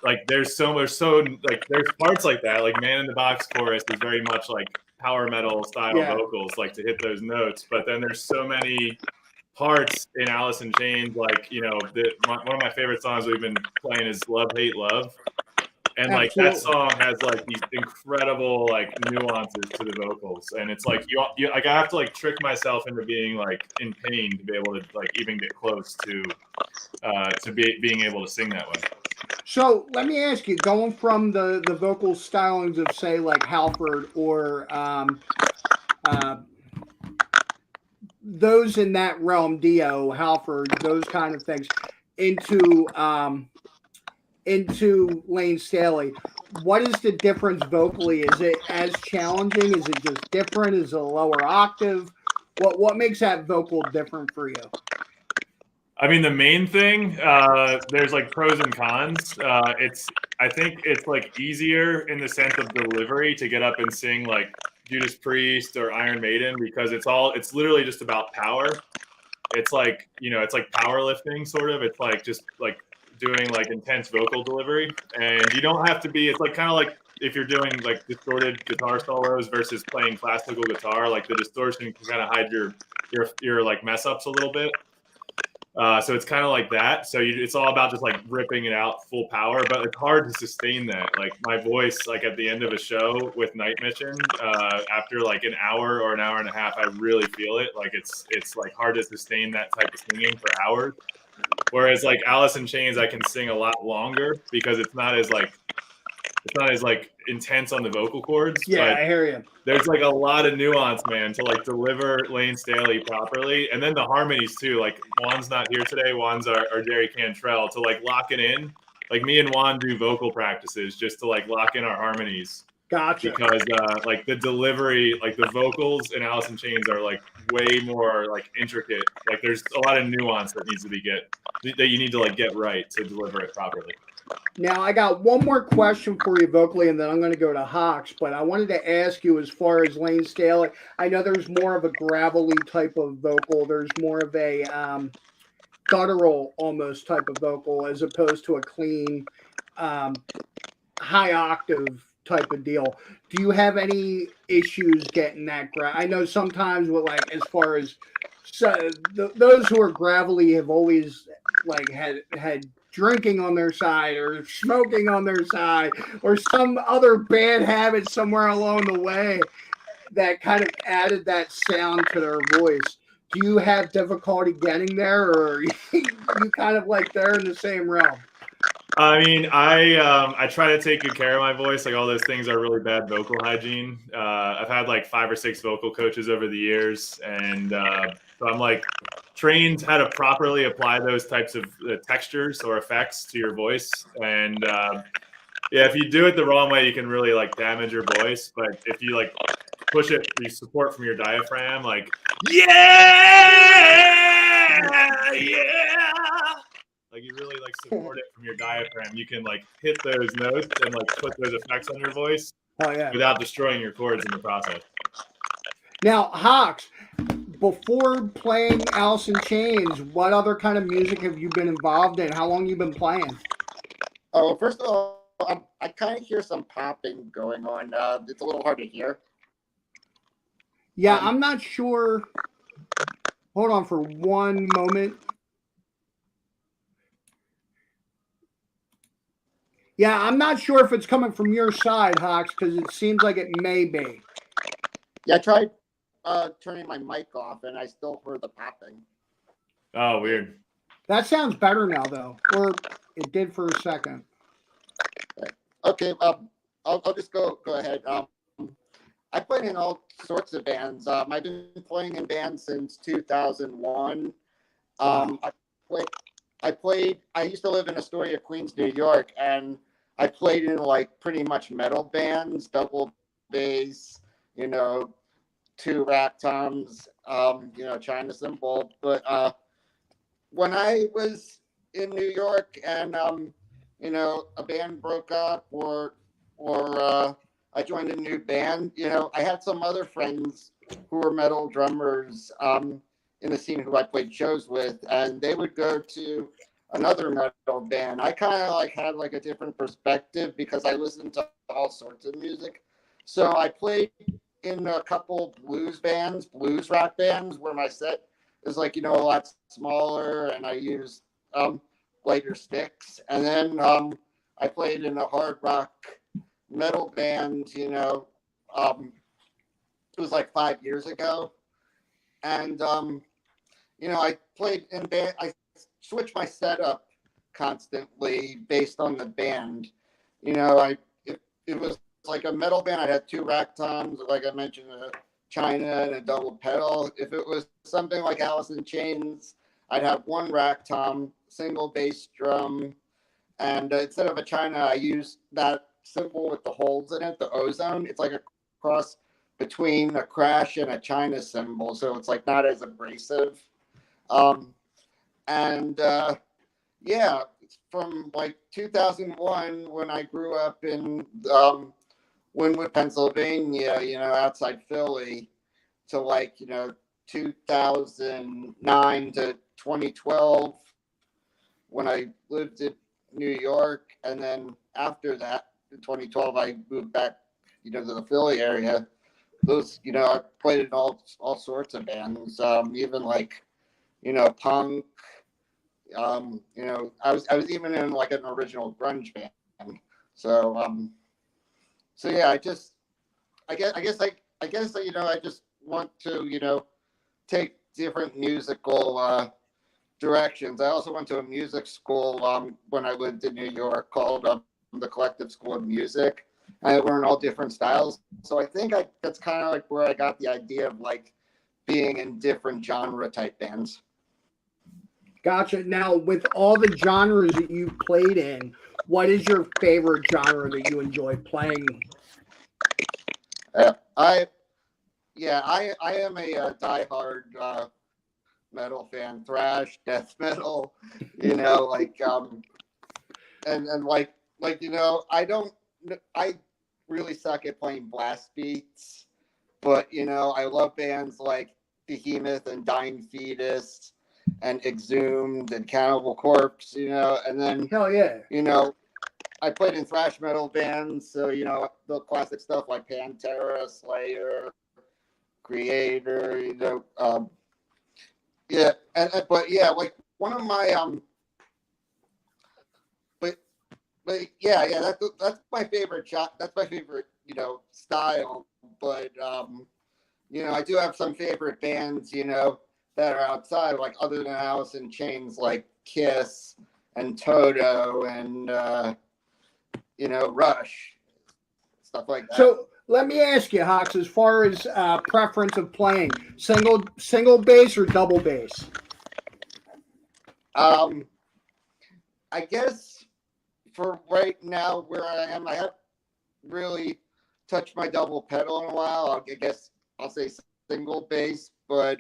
like there's parts like that, like Man in the Box chorus is very much like power metal style vocals, like to hit those notes. But then there's so many parts in Alice in Chains, like one of my favorite songs we've been playing is Love Hate Love, and like that song has like these incredible like nuances to the vocals, and it's like you like I have to like trick myself into being like in pain to be able to like even get close to being able to sing that way. So let me ask you, going from the vocal stylings of, say, like Halford or those in that realm, Dio, Halford, those kind of things, into Lane Staley, what is the difference vocally? Is it as challenging? Is it just different? Is it a lower octave? What makes that vocal different for you? I mean, the main thing, there's like pros and cons. I think it's like easier in the sense of delivery to get up and sing like Judas Priest or Iron Maiden, because it's literally just about power. It's like, it's like powerlifting sort of. It's like just like doing like intense vocal delivery, and you don't have to be, it's like kind of like if you're doing like distorted guitar solos versus playing classical guitar, like the distortion can kind of hide your like mess ups a little bit. So it's kind of like that. So it's all about just like ripping it out full power, but it's hard to sustain that. Like my voice, like at the end of a show with Night Mission, after like an hour or an hour and a half, I really feel it. Like it's like hard to sustain that type of singing for hours. Whereas like Alice in Chains, I can sing a lot longer because it's not as intense on the vocal cords. Yeah, but I hear you. there's like a lot of nuance, man, to like deliver Lane Staley properly. And then the harmonies too. Like Juan's not here today. Juan's our Jerry Cantrell, to like lock it in. Like me and Juan do vocal practices just to like lock in our harmonies. Gotcha. Because like the delivery, like the vocals in Alice in Chains are like way more like intricate. Like there's a lot of nuance that needs to that you need to like get right to deliver it properly. Now, I got one more question for you vocally, and then I'm going to go to Hawks. But I wanted to ask you, as far as Lane Staley, I know there's more of a gravelly type of vocal. There's more of a guttural almost type of vocal, as opposed to a clean, high octave type of deal. Do you have any issues getting that? I know sometimes with like, as far as those who are gravelly have always like had drinking on their side or smoking on their side or some other bad habit somewhere along the way that kind of added that sound to their voice. Do you have difficulty getting there, or are you kind of like they're in the same realm? I mean, I try to take good care of my voice. Like all those things are really bad vocal hygiene. I've had like 5 or 6 vocal coaches over the years, and so I'm like trained how to properly apply those types of textures or effects to your voice. And yeah, if you do it the wrong way, you can really like damage your voice. But if you like push it, you support from your diaphragm, like like you really like support it from your diaphragm, you can like hit those notes and like put those effects on your voice without destroying your chords in the process. Now, Hawks, before playing Alice in Chains, what other kind of music have you been involved in? How long have you been playing? Oh, first of all, I kind of hear some popping going on. It's a little hard to hear. Yeah, I'm not sure. Hold on for one moment. Yeah, I'm not sure if it's coming from your side, Hawks, because it seems like it may be. Yeah, I tried turning my mic off, and I still heard the popping. Oh, weird. That sounds better now, though. Or it did for a second. Okay, I'll just go ahead. I played in all sorts of bands. I've been playing in bands since 2001. I used to live in Astoria, Queens, New York, and I played in like pretty much metal bands, double bass, 2 rack toms, China cymbal. But when I was in New York and a band broke up or I joined a new band, I had some other friends who were metal drummers in the scene who I played shows with, and they would go to another metal band. I kind of like had like a different perspective because I listened to all sorts of music. So I played in a couple blues rock bands where my set is like, a lot smaller and I used lighter sticks. And then I played in a hard rock metal band, it was like 5 years ago. And, I played in band. I switched my setup constantly based on the band. It was like a metal band. I had 2 rack toms, like I mentioned, a China and a double pedal. If it was something like Alice in Chains, I'd have 1 rack tom, single bass drum, and instead of a China, I used that cymbal with the holes in it, the ozone. It's like a cross between a crash and a China cymbal, so it's like not as abrasive. Yeah, from like 2001 when I grew up in Wynwood, Pennsylvania, outside Philly, to like 2009 to 2012 when I lived in New York, and then after that in 2012 I moved back to the Philly area. Those I played in all sorts of bands, even like punk, You know, I was even in like an original grunge band. So so yeah, I guess you know, I just want to, you know, take different musical directions. I also went to a music school when I lived in New York called the Collective School of Music. I learned all different styles. So I think that's kind of like where I got the idea of like being in different genre type bands. Gotcha. Now, with all the genres that you've played in, what is your favorite genre that you enjoy playing? I am a diehard metal fan, thrash, death metal, you know, like and like you know, I really suck at playing blast beats, but you know, I love bands like Behemoth and Dying Fetus and Exhumed and Cannibal Corpse, you know, and then Hell yeah. you know, I played in thrash metal bands, so you know, the classic stuff like Pantera, Slayer, Creator, you know, yeah, but yeah, like one of my but yeah, that's my favorite shot. That's my favorite, you know, style. But you know, I do have some favorite bands, you know, that are outside, like other than Alice in Chains, like Kiss and Toto and you know, Rush, stuff like that. So let me ask you, Hawks, as far as preference of playing, single bass or double bass? I guess for right now where I am, I haven't really touched my double pedal in a while. I guess I'll say single bass, but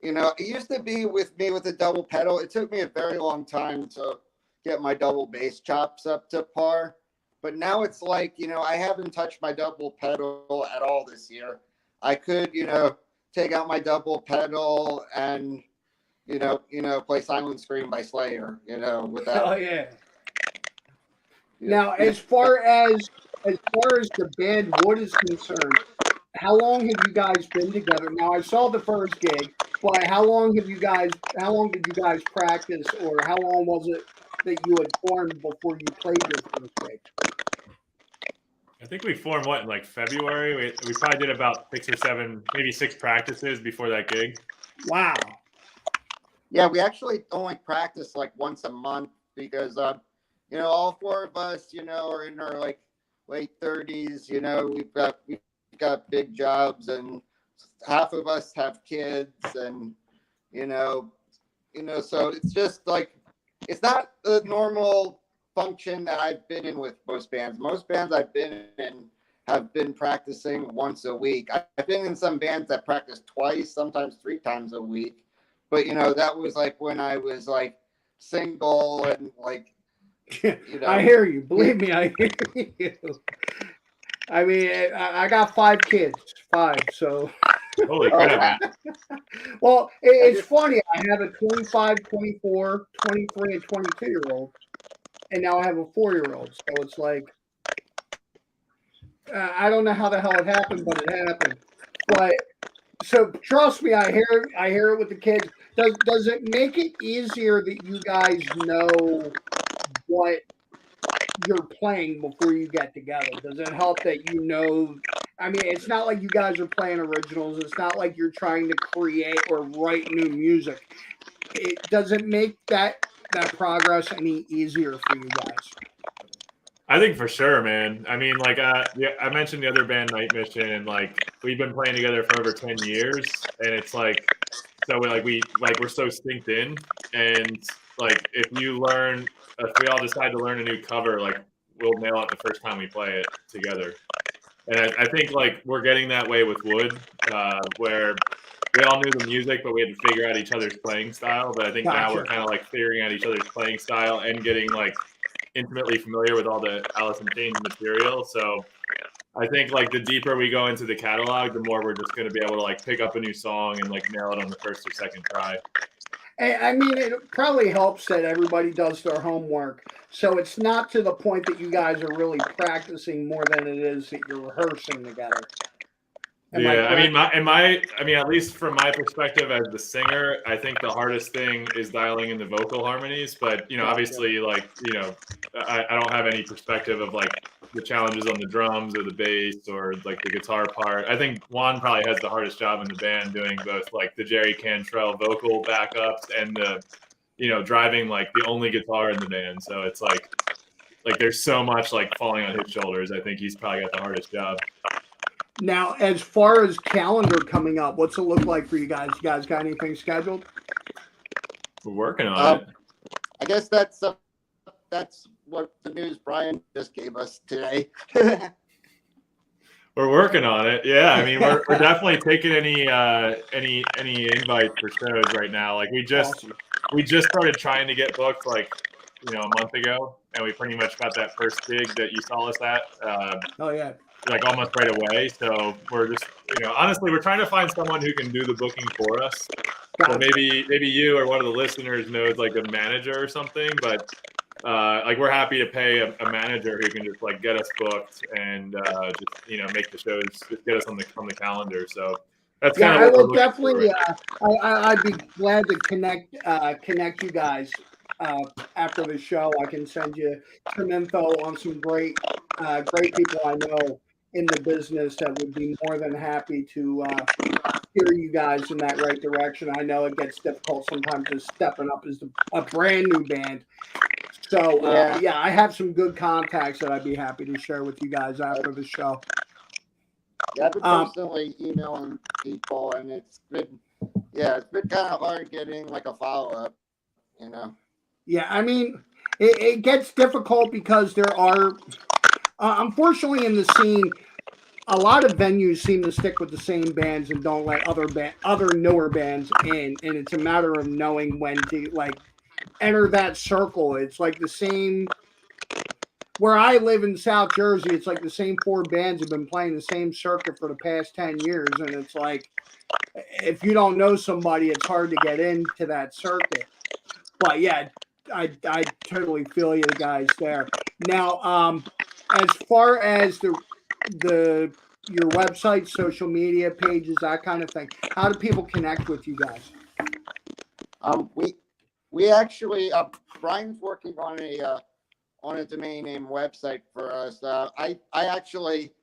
you know, it used to be with me with a double pedal. It took me a very long time to get my double bass chops up to par. But now it's like, you know, I haven't touched my double pedal at all this year. I could, you know, take out my double pedal and, you know, play Silent Scream by Slayer, you know, without. Oh yeah. Now, as far as the band Wood is concerned, how long have you guys been together? Now, I saw the first gig, but how long did you guys practice, or how long was it that you had formed before you played your first gig? I think we formed in like February. We probably did about 6 or 7, maybe 6 practices before that gig. Wow. Yeah, we actually only practice like once a month because you know, all 4 of us, you know, are in our like late 30s. You know, we've got big jobs, and half of us have kids, and you know, so it's just like it's not the normal function that I've been in with most bands. Most bands I've been in have been practicing once a week. I've been in some bands that practice twice, sometimes 3 times a week. But you know, that was like when I was like single and like, you know. I hear you. Believe me, I hear you. I mean, I got 5 kids, 5. So, Holy crap! well, it's funny. I have a 25, 24, 23, and 22-year-old, and now I have a 4-year-old. So it's like, I don't know how the hell it happened, but it happened. But so trust me, I hear it with the kids. Does it make it easier that you guys know what you're playing before you get together? Does it help that you know? I mean, it's not like you guys are playing originals. It's not like you're trying to create or write new music. It doesn't make that progress any easier for you guys. I think for sure, man. I mean, like, yeah, I mentioned the other band, Night Mission, and like we've been playing together for over 10 years, and it's like, so we're so synced in, and like if we all decide to learn a new cover, like we'll nail it the first time we play it together. And I think like we're getting that way with Wood, where we all knew the music, but we had to figure out each other's playing style. But I think now we're kind of like figuring out each other's playing style and getting like intimately familiar with all the Alice in Chains material. So I think like the deeper we go into the catalog, the more we're just going to be able to like pick up a new song and like nail it on the first or second try. I mean, it probably helps that everybody does their homework. So it's not to the point that you guys are really practicing more than it is that you're rehearsing together. I mean, at least from my perspective as the singer, I think the hardest thing is dialing in the vocal harmonies. But obviously, like I don't have any perspective of like the challenges on the drums or the bass or like the guitar part. I think Juan probably has the hardest job in the band doing both like the Jerry Cantrell vocal backups and the driving like the only guitar in the band. So it's like there's so much like falling on his shoulders. I think he's probably got the hardest job. Now, as far as calendar coming up, what's it look like for you guys? You guys got anything scheduled? We're working on it. I guess that's what the news Brian just gave us today. We're working on it. Yeah, I mean, we're definitely taking any invites for shows right now. Like we just started trying to get booked like a month ago, and we pretty much got that first gig that you saw us at. Oh yeah. Like almost right away. So we're just, honestly, we're trying to find someone who can do the booking for us. So maybe you or one of the listeners knows like a manager or something, but like we're happy to pay a manager who can just like get us booked and just make the shows, just get us on the calendar. So that's kind of I would definitely. I'd be glad to connect you guys after the show. I can send you some info on some great people I know in the business that would be more than happy to steer you guys in that right direction. I know it gets difficult sometimes just stepping up as a brand new band. So I have some good contacts that I'd be happy to share with you guys after the show. Yeah, I've been personally emailing people, and it's been kind of hard getting like a follow-up, Yeah, I mean, it gets difficult because there are, unfortunately, in the scene, a lot of venues seem to stick with the same bands and don't let other newer bands in, and it's a matter of knowing when to like enter that circle. It's like the same. Where I live in South Jersey, it's like the same 4 bands have been playing the same circuit for the past 10 years, and it's like if you don't know somebody, it's hard to get into that circuit. But yeah, I totally feel you guys there. Now, as far as your website, social media pages, that kind of thing, how do people connect with you guys? We actually Brian's working on a domain name website for us. I actually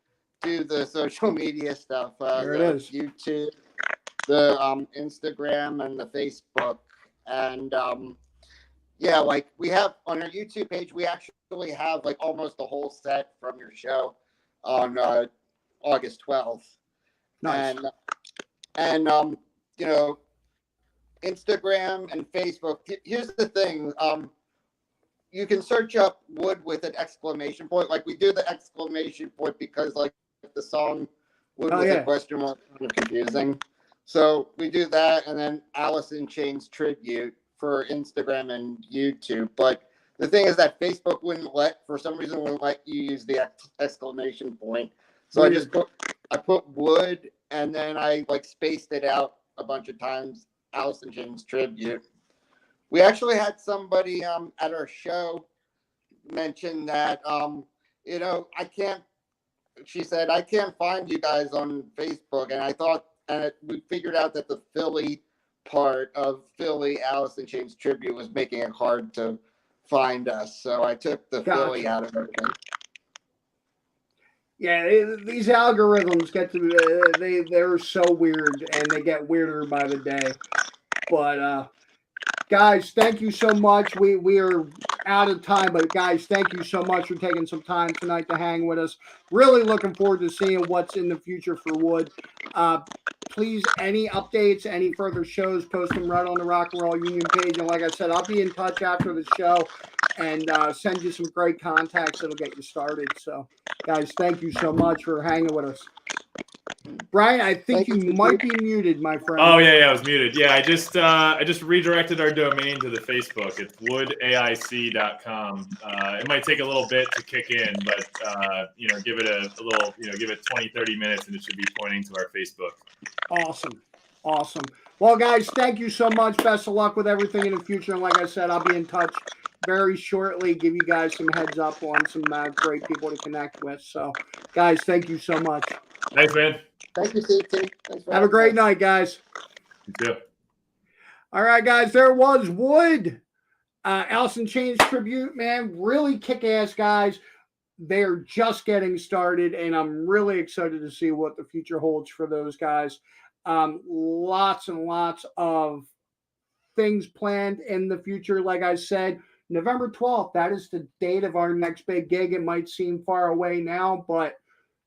do the social media stuff. There it is. YouTube, the Instagram, and the Facebook, and like we have on our YouTube page, we actually have like almost the whole set from your show on August 12th. Nice. And Instagram and Facebook. Here's the thing. You can search up Wood with an exclamation point. Like we do the exclamation point because like the song Wood with a question mark is confusing. So we do that, and then Alice in Chains tribute for Instagram and YouTube. But the thing is that Facebook for some reason wouldn't let you use the exclamation point. So I put Wood, and then I like spaced it out a bunch of times. Alice in Chains tribute. We actually had somebody at our show mention that she said I can't find you guys on Facebook, and I thought, we figured out that the Philly part of Philly Alice in Chains tribute was making it hard to find us, so I took the Philly out of everything. Yeah, these algorithms they're so weird, and they get weirder by the day. But guys, thank you so much. We are out of time, but guys, thank you so much for taking some time tonight to hang with us. Really looking forward to seeing what's in the future for Wood. Please, any updates, any further shows, post them right on the Rock and Roll Union page. And like I said, I'll be in touch after the show and send you some great contacts that'll get you started. So, guys, thank you so much for hanging with us. Brian, I think you might be muted, my friend. Oh yeah, I was muted. Yeah, I just redirected our domain to the Facebook. It's woodaic.com. It might take a little bit to kick in, but give it a little, give it 20-30 minutes, and it should be pointing to our Facebook. Awesome. Well, guys, thank you so much. Best of luck with everything in the future. And like I said, I'll be in touch very shortly. Give you guys some heads up on some great people to connect with. So, guys, thank you so much. Thanks, man. Thank you, CT. Thanks for Have a having great us. night, guys. You too. All right, guys, there was Wood. Alice in Chains tribute, man. Really kick-ass guys. They're just getting started, and I'm really excited to see what the future holds for those guys. Lots and lots of things planned in the future. Like I said, November 12th, that is the date of our next big gig. It might seem far away now, but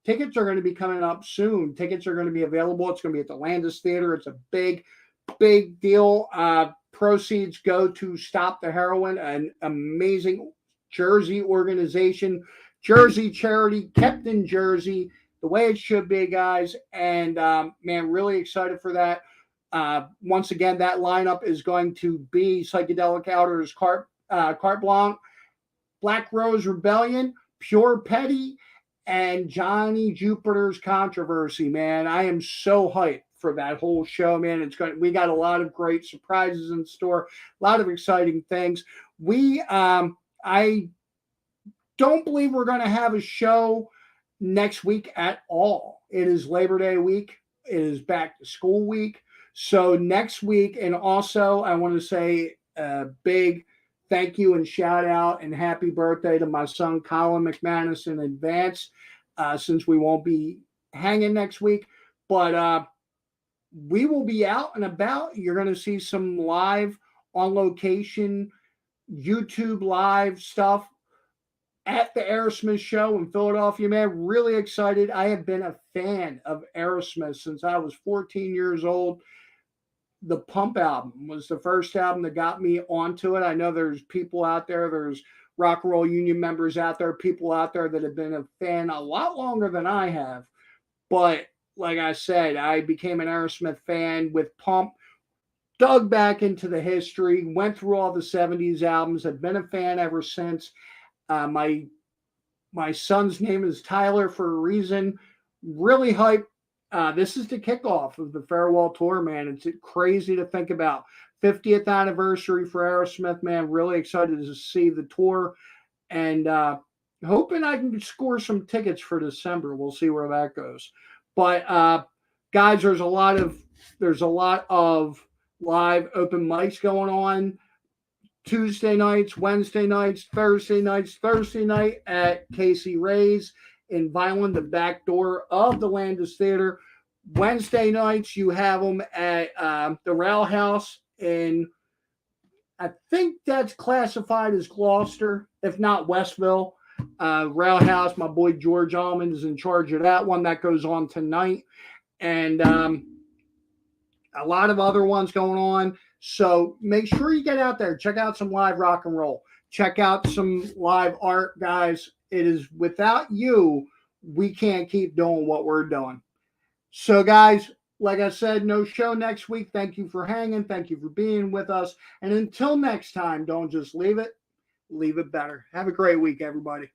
tickets are going to be coming up soon. Tickets are going to be available. It's going to be at the Landis Theater. It's a big deal. Proceeds go to Stop the Heroin, an amazing Jersey organization, Jersey charity, kept in Jersey, the way it should be, guys. And man, really excited for that. Once again, that lineup is going to be Psychedelic Outers, Carte Blanche, Black Rose Rebellion, Pure Petty, and Johnny Jupiter's Controversy. Man, I am so hyped for that whole show, man. We got a lot of great surprises in store, a lot of exciting things. I don't believe we're going to have a show next week at all. It is Labor Day week. It is back to school week. So next week, and also I want to say a big thank you and shout out and happy birthday to my son, Colin McManus, in advance, since we won't be hanging next week. But we will be out and about. You're going to see some live on location, YouTube live stuff at the Aerosmith show in Philadelphia, man. Really excited. I have been a fan of Aerosmith since I was 14 years old. The Pump album was the first album that got me onto it. I know there's people out there, there's Rock and Roll Union members out there, people out there that have been a fan a lot longer than I have. But like I said, I became an Aerosmith fan with Pump, dug back into the history, went through all the 70s albums, have been a fan ever since. My son's name is Tyler for a reason. Really hyped. This is the kickoff of the farewell tour, man. It's crazy to think about. 50th anniversary for Aerosmith, man. Really excited to see the tour, and hoping I can score some tickets for December. We'll see where that goes. But guys, there's a lot of live open mics going on. Tuesday nights, Wednesday nights, Thursday nights. Thursday night at Casey Ray's in Vineland, the back door of the Landis Theater. Wednesday nights, you have them at the Rail House in, I think that's classified as Gloucester, if not Westville. Rail House, my boy George Almond is in charge of that one. That goes on tonight. And a lot of other ones going on. So make sure you get out there. Check out some live rock and roll. Check out some live art, guys. It is without you, we can't keep doing what we're doing. So, guys, like I said, no show next week. Thank you for hanging. Thank you for being with us. And until next time, don't just leave it better. Have a great week, everybody.